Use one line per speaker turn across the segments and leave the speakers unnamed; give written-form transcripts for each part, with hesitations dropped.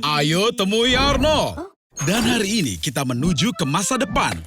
Ayo temui Arnold. Dan hari ini kita menuju ke masa depan.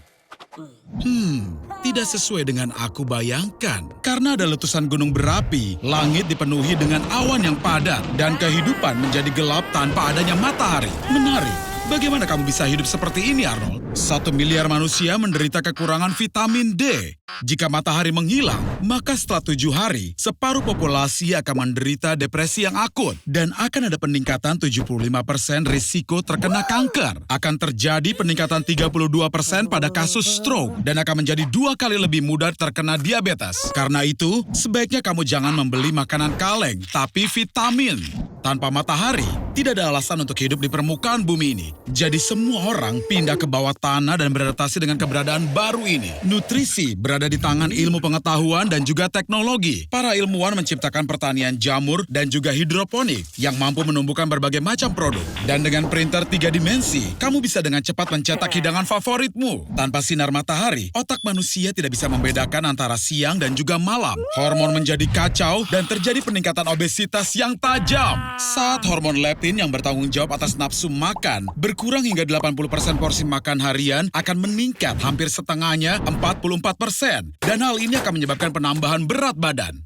Tidak sesuai dengan aku bayangkan. Karena ada letusan gunung berapi, langit dipenuhi dengan awan yang padat, dan kehidupan menjadi gelap tanpa adanya matahari. Menarik. Bagaimana kamu bisa hidup seperti ini, Arnold? 1 miliar manusia menderita kekurangan vitamin D. Jika matahari menghilang, maka setelah 7 hari, separuh populasi akan menderita depresi yang akut. Dan akan ada peningkatan 75% risiko terkena kanker. Akan terjadi peningkatan 32% pada kasus stroke. Dan akan menjadi 2 kali lebih mudah terkena diabetes. Karena itu, sebaiknya kamu jangan membeli makanan kaleng, tapi vitamin. Tanpa matahari, tidak ada alasan untuk hidup di permukaan bumi ini. Jadi semua orang pindah ke bawah tanah dan beradaptasi dengan keberadaan baru ini. Nutrisi berada di tangan ilmu pengetahuan dan juga teknologi. Para ilmuwan menciptakan pertanian jamur dan juga hidroponik yang mampu menumbuhkan berbagai macam produk. Dan dengan printer 3 dimensi, kamu bisa dengan cepat mencetak hidangan favoritmu. Tanpa sinar matahari, otak manusia tidak bisa membedakan antara siang dan juga malam. Hormon menjadi kacau dan terjadi peningkatan obesitas yang tajam. Saat hormon leptin yang bertanggung jawab atas nafsu makan berkurang hingga 80% porsi makan harian akan meningkat hampir setengahnya 44%. Dan hal ini akan menyebabkan penambahan berat badan.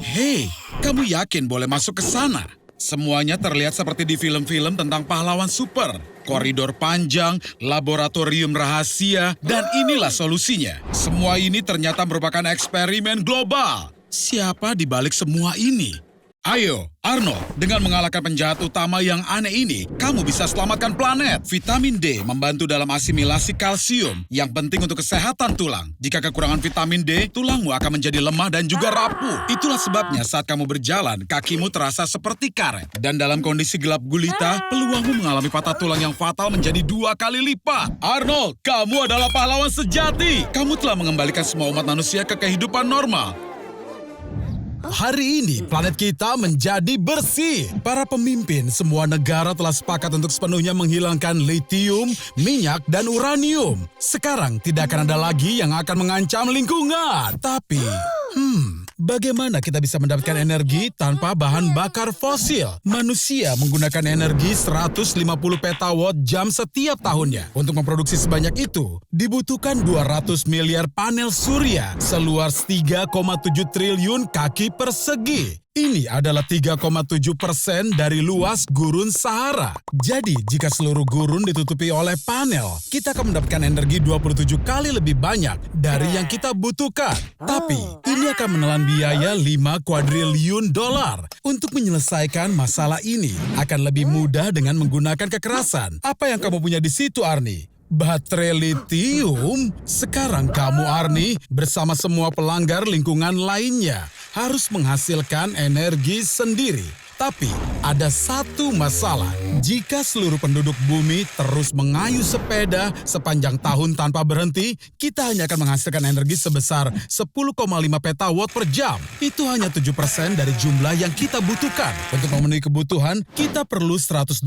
Hei, kamu yakin boleh masuk ke sana? Semuanya terlihat seperti di film-film tentang pahlawan super. Koridor panjang, laboratorium rahasia, dan inilah solusinya. Semua ini ternyata merupakan eksperimen global. Siapa di balik semua ini? Ayo, Arnold, dengan mengalahkan penjahat utama yang aneh ini, kamu bisa selamatkan planet. Vitamin D membantu dalam asimilasi kalsium yang penting untuk kesehatan tulang. Jika kekurangan vitamin D, tulangmu akan menjadi lemah dan juga rapuh. Itulah sebabnya saat kamu berjalan, kakimu terasa seperti karet. Dan dalam kondisi gelap gulita, peluangmu mengalami patah tulang yang fatal menjadi 2 kali lipat. Arnold, kamu adalah pahlawan sejati. Kamu telah mengembalikan semua umat manusia ke kehidupan normal. Hari ini, planet kita menjadi bersih. Para pemimpin semua negara telah sepakat untuk sepenuhnya menghilangkan litium, minyak, dan uranium. Sekarang tidak akan ada lagi yang akan mengancam lingkungan. Tapi, bagaimana kita bisa mendapatkan energi tanpa bahan bakar fosil? Manusia menggunakan energi 150 petawatt jam setiap tahunnya. Untuk memproduksi sebanyak itu, dibutuhkan 200 miliar panel surya seluas 3,7 triliun kaki persegi. Ini adalah 3,7% dari luas gurun Sahara. Jadi, jika seluruh gurun ditutupi oleh panel, kita akan mendapatkan energi 27 kali lebih banyak dari yang kita butuhkan. Tapi, ini akan menelan biaya 5 kuadriliun dolar. Untuk menyelesaikan masalah ini, akan lebih mudah dengan menggunakan kekerasan. Apa yang kamu punya di situ, Arnie? Baterai litium? Sekarang kamu, Arnie, bersama semua pelanggar lingkungan lainnya, harus menghasilkan energi sendiri. Tapi, ada satu masalah. Jika seluruh penduduk bumi terus mengayuh sepeda sepanjang tahun tanpa berhenti, kita hanya akan menghasilkan energi sebesar 10,5 petawatt per jam. Itu hanya 7% dari jumlah yang kita butuhkan. Untuk memenuhi kebutuhan, kita perlu 125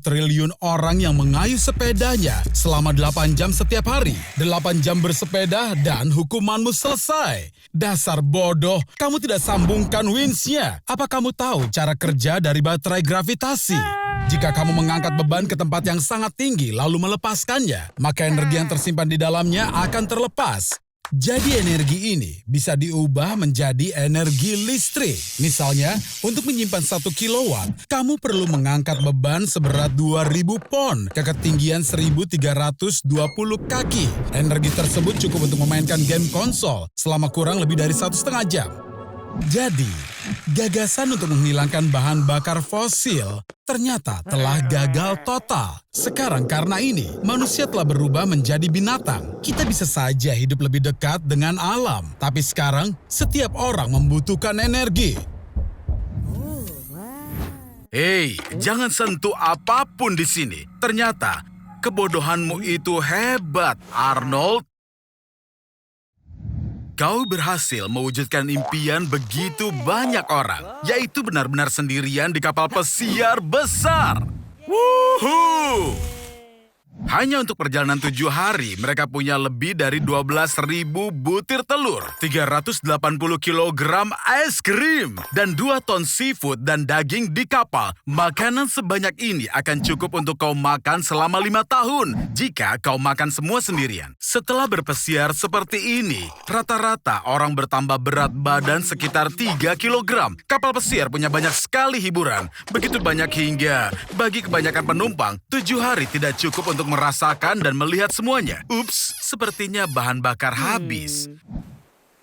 triliun orang yang mengayuh sepedanya selama 8 jam setiap hari. 8 jam bersepeda dan hukumanmu selesai. Dasar bodoh, kamu tidak sambungkan winch-nya. Apa kamu tahu cara kerja dari baterai gravitasi? Jika kamu mengangkat beban ke tempat yang sangat tinggi lalu melepaskannya, maka energi yang tersimpan di dalamnya akan terlepas. Jadi energi ini bisa diubah menjadi energi listrik. Misalnya, untuk menyimpan 1 kilowatt, kamu perlu mengangkat beban seberat 2000 pon ke ketinggian 1320 kaki. Energi tersebut cukup untuk memainkan game konsol selama kurang lebih dari 1,5 jam. Jadi, gagasan untuk menghilangkan bahan bakar fosil ternyata telah gagal total. Sekarang karena ini, manusia telah berubah menjadi binatang. Kita bisa saja hidup lebih dekat dengan alam. Tapi sekarang, setiap orang membutuhkan energi. Hei, jangan sentuh apapun di sini. Ternyata, kebodohanmu itu hebat, Arnold. Kau berhasil mewujudkan impian begitu banyak orang, yaitu benar-benar sendirian di kapal pesiar besar. Wuhu! Hanya untuk perjalanan 7 hari, mereka punya lebih dari 12.000 butir telur, 380 kilogram es krim, dan 2 ton seafood dan daging di kapal. Makanan sebanyak ini akan cukup untuk kau makan selama 5 tahun jika kau makan semua sendirian. Setelah berpesiar seperti ini, rata-rata orang bertambah berat badan sekitar 3 kilogram. Kapal pesiar punya banyak sekali hiburan, begitu banyak hingga bagi kebanyakan penumpang, 7 hari tidak cukup untuk merasakan dan melihat semuanya. Ups, sepertinya bahan bakar habis.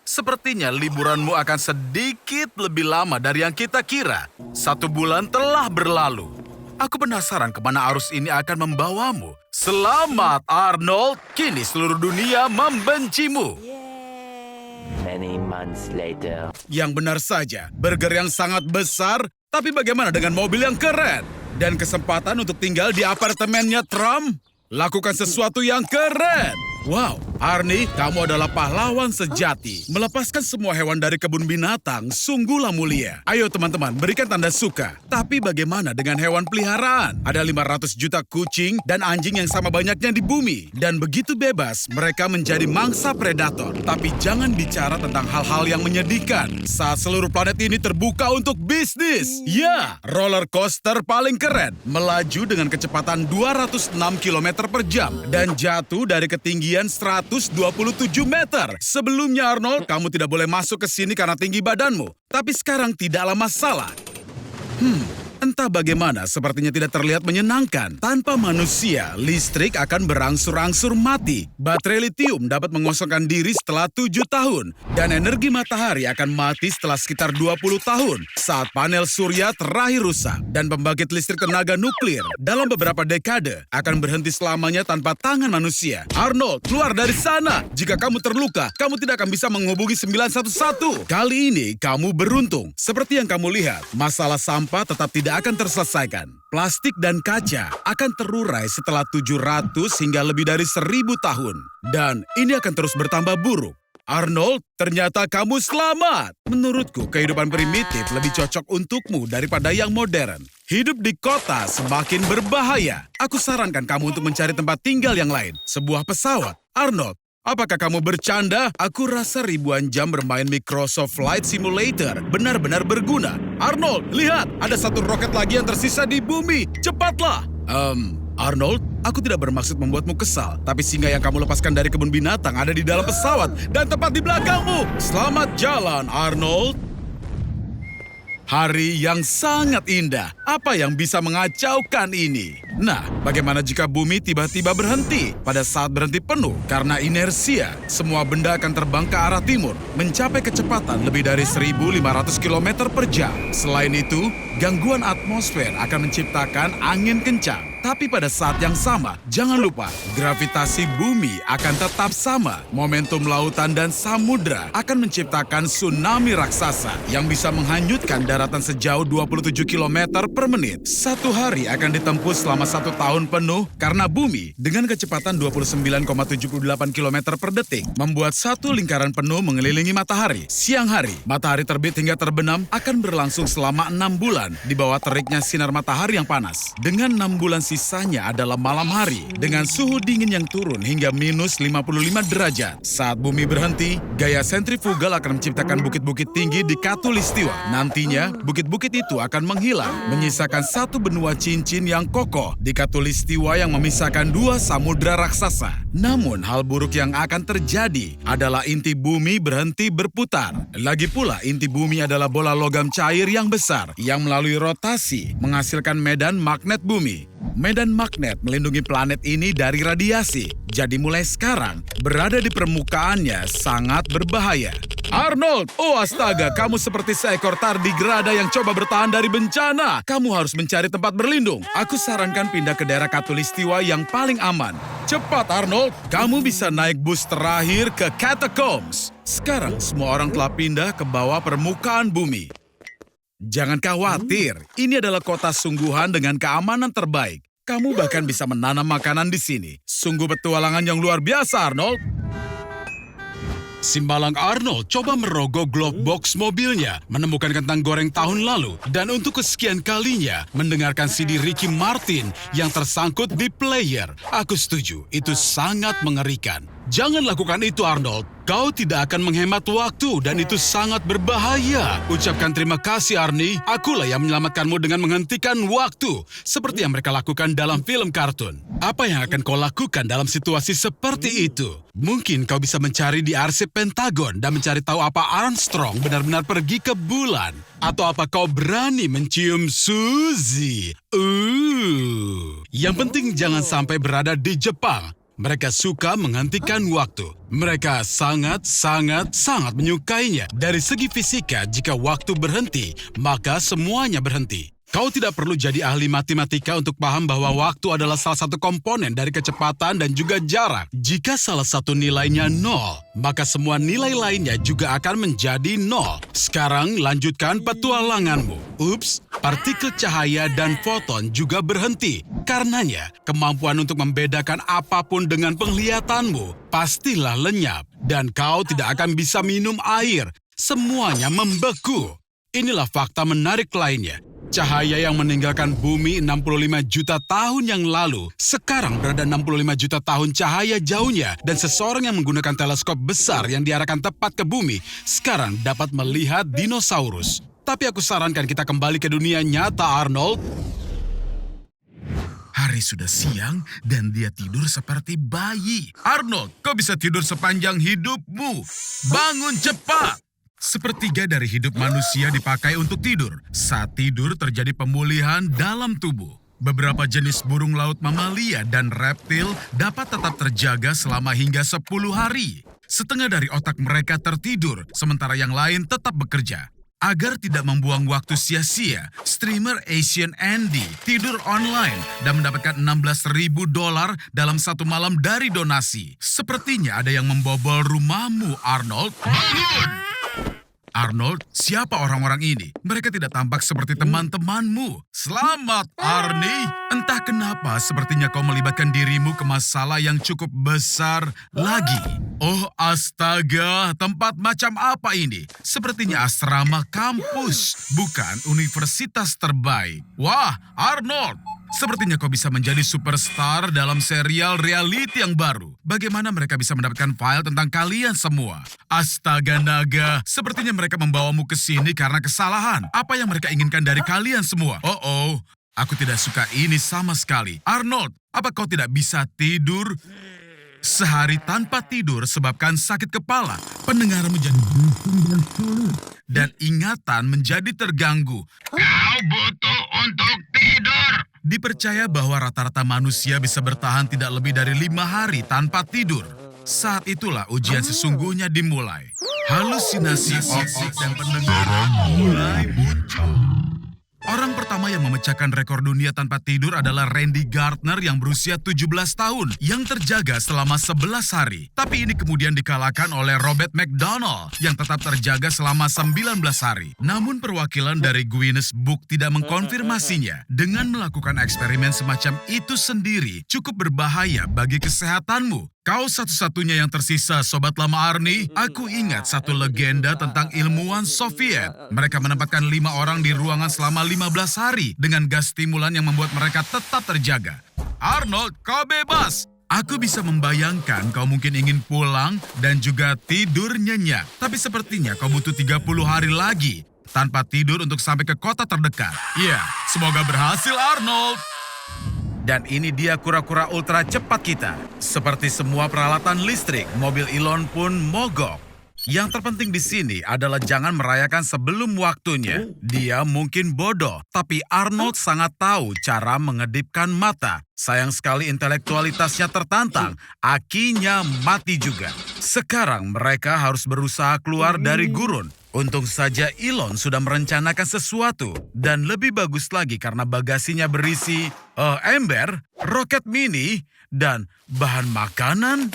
Sepertinya liburanmu akan sedikit lebih lama dari yang kita kira. 1 bulan telah berlalu. Aku penasaran kemana arus ini akan membawamu. Selamat, Arnold. Kini seluruh dunia membencimu.
Many months later.
Yang benar saja, burger yang sangat besar, tapi bagaimana dengan mobil yang keren? Dan kesempatan untuk tinggal di apartemennya Trump? Lakukan sesuatu yang keren. Wow, Arnie, kamu adalah pahlawan sejati. Melepaskan semua hewan dari kebun binatang sungguhlah mulia. Ayo teman-teman, berikan tanda suka. Tapi bagaimana dengan hewan peliharaan? Ada 500 juta kucing dan anjing yang sama banyaknya di bumi. Dan begitu bebas, mereka menjadi mangsa predator. Tapi jangan bicara tentang hal-hal yang menyedihkan saat seluruh planet ini terbuka untuk bisnis. Ya, roller coaster paling keren. Melaju dengan kecepatan 206 km per jam dan jatuh dari ketinggian 127 meter. Sebelumnya Arnold, kamu tidak boleh masuk ke sini karena tinggi badanmu. Tapi sekarang tidaklah masalah. Entah bagaimana, sepertinya tidak terlihat menyenangkan. Tanpa manusia, listrik akan berangsur-angsur mati. Baterai litium dapat mengosongkan diri setelah 7 tahun. Dan energi matahari akan mati setelah sekitar 20 tahun saat panel surya terakhir rusak. Dan pembangkit listrik tenaga nuklir dalam beberapa dekade akan berhenti selamanya tanpa tangan manusia. Arnold, keluar dari sana. Jika kamu terluka, kamu tidak akan bisa menghubungi 911. Kali ini kamu beruntung. Seperti yang kamu lihat, masalah sampah tetap tidak akan terselesaikan. Plastik dan kaca akan terurai setelah 700 hingga lebih dari 1000 tahun. Dan ini akan terus bertambah buruk. Arnold, ternyata kamu selamat. Menurutku, kehidupan primitif lebih cocok untukmu daripada yang modern. Hidup di kota semakin berbahaya. Aku sarankan kamu untuk mencari tempat tinggal yang lain. Sebuah pesawat. Arnold, apakah kamu bercanda? Aku rasa ribuan jam bermain Microsoft Flight Simulator benar-benar berguna. Arnold, lihat! Ada satu roket lagi yang tersisa di bumi. Cepatlah! Arnold, aku tidak bermaksud membuatmu kesal. Tapi singa yang kamu lepaskan dari kebun binatang ada di dalam pesawat dan tepat di belakangmu. Selamat jalan, Arnold. Hari yang sangat indah. Apa yang bisa mengacaukan ini? Nah, bagaimana jika bumi tiba-tiba berhenti pada saat berhenti penuh? Karena inersia, semua benda akan terbang ke arah timur, mencapai kecepatan lebih dari 1.500 km per jam. Selain itu, gangguan atmosfer akan menciptakan angin kencang. Tapi pada saat yang sama, jangan lupa, gravitasi bumi akan tetap sama. Momentum lautan dan samudra akan menciptakan tsunami raksasa yang bisa menghanyutkan daratan sejauh 27 km per menit. 1 hari akan ditempuh selama 1 tahun penuh karena bumi dengan kecepatan 29,78 km per detik membuat satu lingkaran penuh mengelilingi matahari. Siang hari, matahari terbit hingga terbenam akan berlangsung selama 6 bulan di bawah teriknya sinar matahari yang panas. Dengan 6 bulan sisanya adalah malam hari dengan suhu dingin yang turun hingga minus 55 derajat. Saat bumi berhenti, gaya sentrifugal akan menciptakan bukit-bukit tinggi di Khatulistiwa. Nantinya, bukit-bukit itu akan menghilang, menyisakan satu benua cincin yang kokoh di Khatulistiwa yang memisahkan 2 samudra raksasa. Namun, hal buruk yang akan terjadi adalah inti bumi berhenti berputar. Lagi pula, inti bumi adalah bola logam cair yang besar yang melalui rotasi menghasilkan medan magnet bumi. Medan magnet melindungi planet ini dari radiasi. Jadi mulai sekarang, berada di permukaannya sangat berbahaya. Arnold, oh astaga, kamu seperti seekor tardigrada yang coba bertahan dari bencana. Kamu harus mencari tempat berlindung. Aku sarankan pindah ke daerah Khatulistiwa yang paling aman. Cepat Arnold, kamu bisa naik bus terakhir ke Catacombs. Sekarang semua orang telah pindah ke bawah permukaan bumi. Jangan khawatir, ini adalah kota sungguhan dengan keamanan terbaik. Kamu bahkan bisa menanam makanan di sini. Sungguh petualangan yang luar biasa, Arnold. Simbalang Arnold coba merogoh glove box mobilnya, menemukan kentang goreng tahun lalu, dan untuk kesekian kalinya mendengarkan CD Ricky Martin yang tersangkut di player. Aku setuju, itu sangat mengerikan. Jangan lakukan itu, Arnold. Kau tidak akan menghemat waktu dan itu sangat berbahaya. Ucapkan terima kasih, Arnie. Akulah yang menyelamatkanmu dengan menghentikan waktu, seperti yang mereka lakukan dalam film kartun. Apa yang akan kau lakukan dalam situasi seperti itu? Mungkin kau bisa mencari di arsip Pentagon dan mencari tahu apa Armstrong benar-benar pergi ke bulan. Atau apa kau berani mencium Suzy? Yang penting jangan sampai berada di Jepang. Mereka suka menghentikan waktu. Mereka sangat menyukainya. Dari segi fisika, jika waktu berhenti, maka semuanya berhenti. Kau tidak perlu jadi ahli matematika untuk paham bahwa waktu adalah salah satu komponen dari kecepatan dan juga jarak. Jika salah satu nilainya 0, maka semua nilai lainnya juga akan menjadi 0. Sekarang lanjutkan petualanganmu. Partikel cahaya dan foton juga berhenti. Karenanya, kemampuan untuk membedakan apapun dengan penglihatanmu pastilah lenyap. Dan kau tidak akan bisa minum air. Semuanya membeku. Inilah fakta menarik lainnya. Cahaya yang meninggalkan bumi 65 juta tahun yang lalu sekarang berada 65 juta tahun cahaya jauhnya, dan seseorang yang menggunakan teleskop besar yang diarahkan tepat ke bumi sekarang dapat melihat dinosaurus. Tapi aku sarankan kita kembali ke dunia nyata, Arnold.
Hari sudah siang dan dia tidur seperti bayi. Arnold, kau bisa tidur sepanjang hidupmu. Bangun cepat! Sepertiga dari hidup manusia dipakai untuk tidur. Saat tidur terjadi pemulihan dalam tubuh. Beberapa jenis burung laut mamalia dan reptil dapat tetap terjaga selama hingga 10 hari. Setengah dari otak mereka tertidur, sementara yang lain tetap bekerja. Agar tidak membuang waktu sia-sia, streamer Asian Andy tidur online dan mendapatkan $16.000 dalam satu malam dari donasi. Sepertinya ada yang membobol rumahmu, Arnold. Bangun! Arnold, siapa orang-orang ini? Mereka tidak tampak seperti teman-temanmu. Selamat, Arnie. Entah kenapa sepertinya kau melibatkan dirimu ke masalah yang cukup besar lagi. Oh astaga, tempat macam apa ini? Sepertinya asrama kampus, bukan universitas terbaik. Wah, Arnold. Sepertinya kau bisa menjadi superstar dalam serial reality yang baru. Bagaimana mereka bisa mendapatkan file tentang kalian semua? Astaga naga, sepertinya mereka membawamu ke sini karena kesalahan. Apa yang mereka inginkan dari kalian semua? Aku tidak suka ini sama sekali. Arnold, apa kau tidak bisa tidur? Sehari tanpa tidur sebabkan sakit kepala, pendengaran menjadi bising dan sulit, dan ingatan menjadi terganggu. Kau butuh untuk tidur. Dipercaya bahwa rata-rata manusia bisa bertahan tidak lebih dari 5 hari tanpa tidur. Saat itulah ujian sesungguhnya dimulai. Halusinasi optik dan pendengaran mulai muncul. Orang pertama yang memecahkan rekor dunia tanpa tidur adalah Randy Gardner yang berusia 17 tahun yang terjaga selama 11 hari. Tapi ini kemudian dikalahkan oleh Robert McDonald yang tetap terjaga selama 19 hari. Namun perwakilan dari Guinness Book tidak mengkonfirmasinya. Dengan melakukan eksperimen semacam itu sendiri cukup berbahaya bagi kesehatanmu. Kau satu-satunya yang tersisa, Sobat Lama Arnie. Aku ingat satu legenda tentang ilmuwan Soviet. Mereka menempatkan 5 orang di ruangan selama 15 hari dengan gas stimulan yang membuat mereka tetap terjaga. Arnold, kau bebas! Aku bisa membayangkan kau mungkin ingin pulang dan juga tidur nyenyak. Tapi sepertinya kau butuh 30 hari lagi tanpa tidur untuk sampai ke kota terdekat. Ya, semoga berhasil Arnold! Dan ini dia kura-kura ultra cepat kita. Seperti semua peralatan listrik, mobil Elon pun mogok. Yang terpenting di sini adalah jangan merayakan sebelum waktunya. Dia mungkin bodoh, tapi Arnold sangat tahu cara mengedipkan mata. Sayang sekali intelektualitasnya tertantang, akinya mati juga. Sekarang mereka harus berusaha keluar dari gurun. Untung saja Elon sudah merencanakan sesuatu. Dan lebih bagus lagi karena bagasinya berisi ember, roket mini, dan bahan makanan.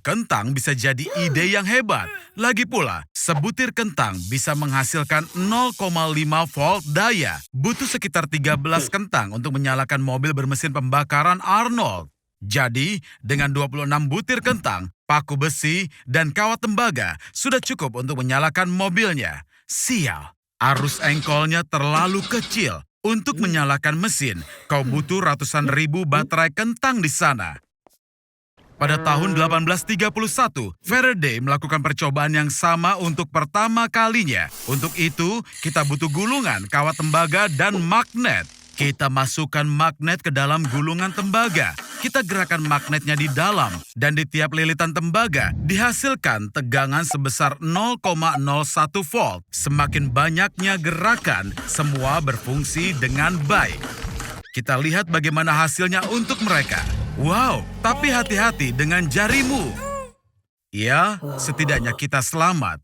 Kentang bisa jadi ide yang hebat. Lagi pula, sebutir kentang bisa menghasilkan 0,5 volt daya. Butuh sekitar 13 kentang untuk menyalakan mobil bermesin pembakaran Arnold. Jadi, dengan 26 butir kentang, paku besi, dan kawat tembaga sudah cukup untuk menyalakan mobilnya. Sial, arus engkolnya terlalu kecil untuk menyalakan mesin. Kau butuh ratusan ribu baterai kentang di sana. Pada tahun 1831, Faraday melakukan percobaan yang sama untuk pertama kalinya. Untuk itu, kita butuh gulungan, kawat tembaga, dan magnet. Kita masukkan magnet ke dalam gulungan tembaga. Kita gerakan magnetnya di dalam, dan di tiap lilitan tembaga dihasilkan tegangan sebesar 0,01 volt. Semakin banyaknya gerakan, semua berfungsi dengan baik. Kita lihat bagaimana hasilnya untuk mereka. Wow, tapi hati-hati dengan jarimu. Ya, setidaknya kita selamat.